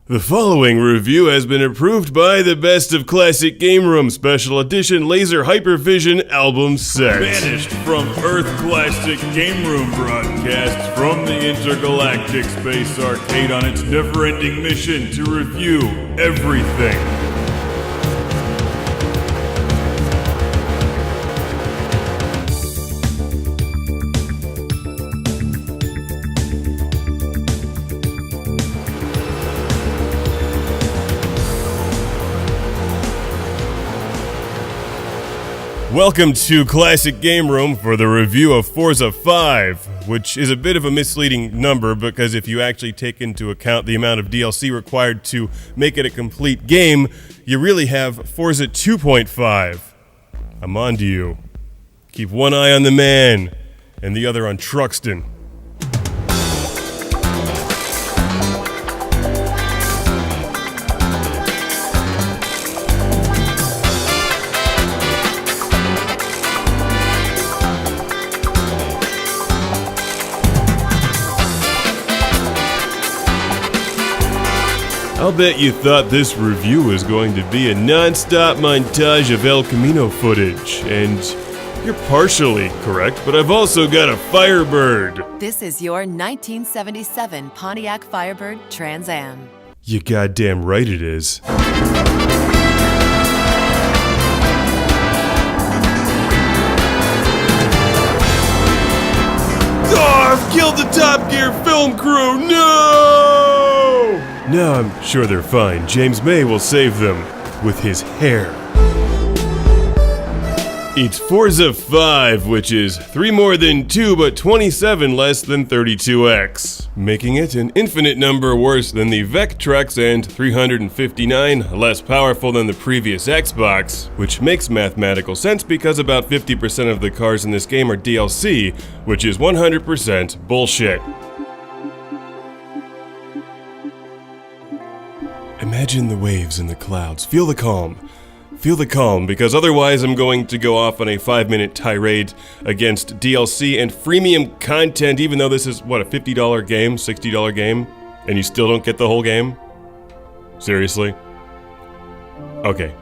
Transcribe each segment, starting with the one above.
The following review has been approved by the Best of Classic Game Room Special Edition Laser Hypervision Album Set. Banished from Earth Classic Game Room broadcasts from the Intergalactic Space Arcade on its never-ending mission to review everything. Welcome to Classic Game Room for the review of Forza 5, which is a bit of a misleading number because if you actually take into account the amount of DLC required to make it a complete game, you really have Forza 2.5. I'm on to you. Keep one eye on the man and the other on Truxton. I'll bet you thought this review was going to be a non-stop montage of El Camino footage, and you're partially correct, but I've also got a Firebird. This is your 1977 Pontiac Firebird Trans Am. You goddamn right it is. Oh, I've killed the Top Gear film crew! No! No, I'm sure they're fine. James May will save them with his hair. It's Forza 5, which is 3 more than 2, but 27 less than 32X, making it an infinite number worse than the Vectrex and 359 less powerful than the previous Xbox, which makes mathematical sense because about 50% of the cars in this game are DLC, which is 100% bullshit. Imagine the waves in the clouds. Feel the calm. Feel the calm, because otherwise I'm going to go off on a 5-minute tirade against DLC and freemium content, even though this is, what, a $50 game, $60 game, and you still don't get the whole game? Seriously? Okay.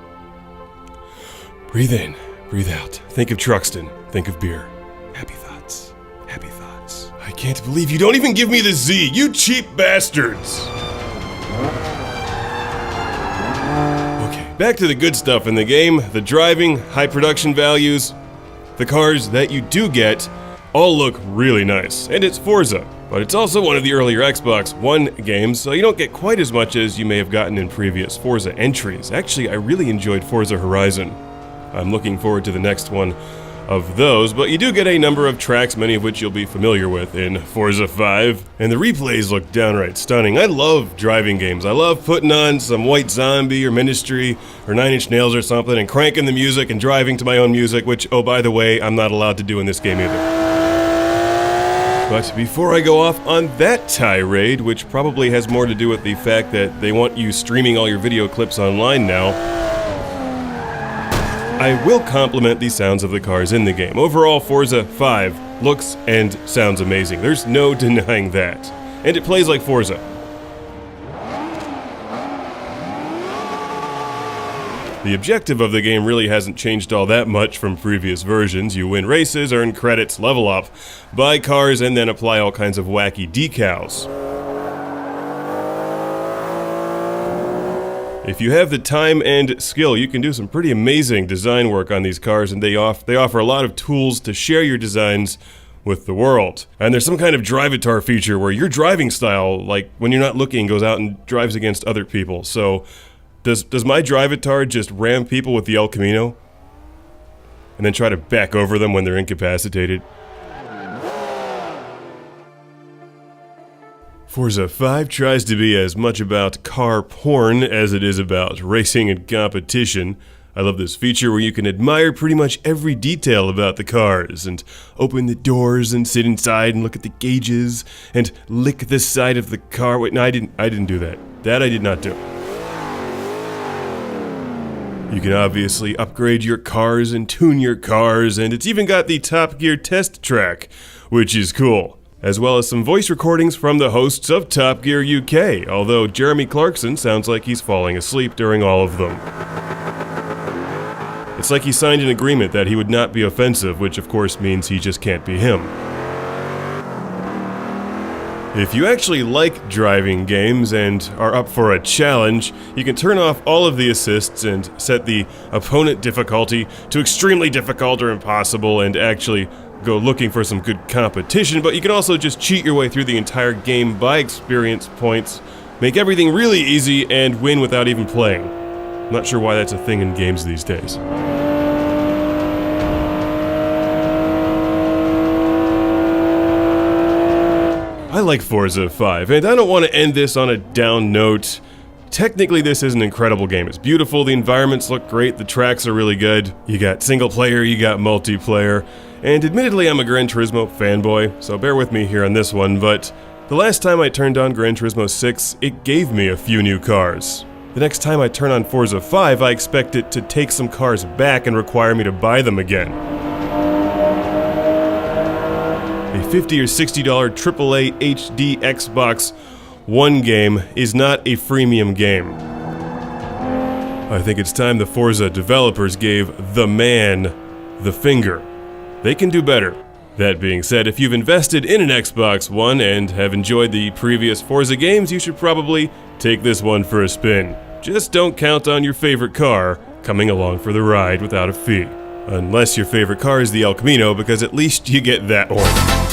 Breathe in, breathe out. Think of Truxton. Think of beer. Happy thoughts. Happy thoughts. I can't believe you don't even give me the Z, you cheap bastards! Back to the good stuff in the game, the driving, high production values. The cars that you do get all look really nice, and it's Forza, but it's also one of the earlier Xbox One games, so you don't get quite as much as you may have gotten in previous Forza entries. Actually, I really enjoyed Forza Horizon. I'm looking forward to the next one of those, but you do get a number of tracks, many of which you'll be familiar with in Forza 5, and the replays look downright stunning. I love driving games. I love putting on some White Zombie or Ministry or 9 Inch Nails or something and cranking the music and driving to my own music, which, oh by the way, I'm not allowed to do in this game either. But before I go off on that tirade, which probably has more to do with the fact that they want you streaming all your video clips online now, I will compliment the sounds of the cars in the game. Overall, Forza 5 looks and sounds amazing. There's no denying that. And it plays like Forza. The objective of the game really hasn't changed all that much from previous versions. You win races, earn credits, level up, buy cars, and then apply all kinds of wacky decals. If you have the time and skill, you can do some pretty amazing design work on these cars, and they offer a lot of tools to share your designs with the world. And there's some kind of drivatar feature where your driving style, like when you're not looking, goes out and drives against other people. So does my drivatar just ram people with the El Camino and then try to back over them when they're incapacitated? Forza 5 tries to be as much about car porn as it is about racing and competition. I love this feature where you can admire pretty much every detail about the cars, and open the doors and sit inside and look at the gauges, and lick the side of the car. Wait, no, I didn't do that. That I did not do. You can obviously upgrade your cars and tune your cars, and it's even got the Top Gear test track, which is cool. as well as some voice recordings from the hosts of Top Gear UK, although Jeremy Clarkson sounds like he's falling asleep during all of them. It's like he signed an agreement that he would not be offensive, which of course means he just can't be him. If you actually like driving games and are up for a challenge, you can turn off all of the assists and set the opponent difficulty to extremely difficult or impossible and actually go looking for some good competition, but you can also just cheat your way through the entire game by experience points, make everything really easy, and win without even playing. I'm not sure why that's a thing in games these days. I like Forza 5, and I don't want to end this on a down note. Technically, this is an incredible game. It's beautiful, the environments look great, the tracks are really good. You got single player, you got multiplayer, and admittedly I'm a Gran Turismo fanboy, so bear with me here on this one, but the last time I turned on Gran Turismo 6, it gave me a few new cars. The next time I turn on Forza 5, I expect it to take some cars back and require me to buy them again. A $50 or $60 AAA HD Xbox One game is not a freemium game. I think it's time the Forza developers gave the man the finger. They can do better. That being said, if you've invested in an Xbox One and have enjoyed the previous Forza games, you should probably take this one for a spin. Just don't count on your favorite car coming along for the ride without a fee. Unless your favorite car is the El Camino, because at least you get that one.